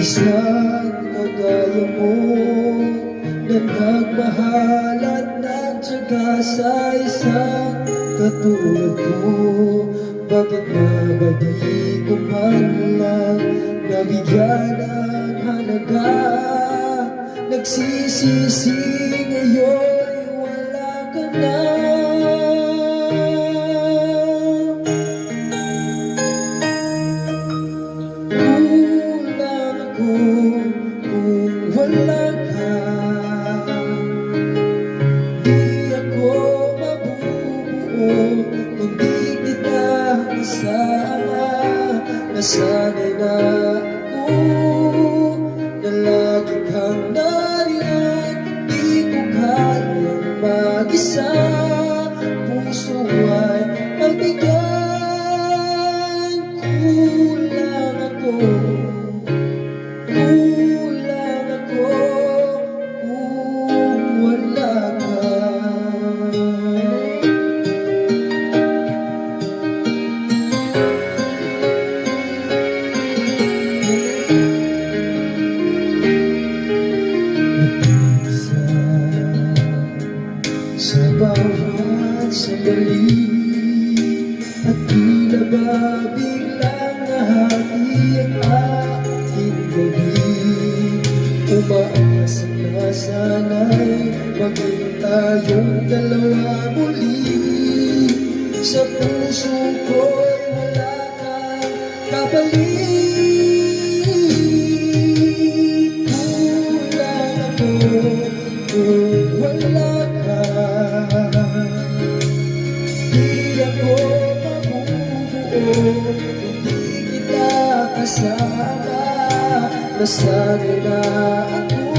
isang kagaya mo na nagmahal at nagtyaga sa isang katulad ko. Bakit nga ba di ko man lang nabigyan ng halaga? Nagsisisi ngayon wala ka na. Kulang ako kung wala ka. Di ako mabubuo kung di kita kasama. Nasanay na ako na lagi kang nariyan. Di ko kayang mag-isa, puso ay magbigay. Kulang ako kung wala ka. Sa bawat sandali at tila ba biglang nahati ang aking gabi. Umaasa na sana'y maging tayong dalawa muli. Sa puso ko'y wala kang kapalit. Kulang ako kung wala ka. Di ako mabubuo kung di kita kasama. Nasanay na ako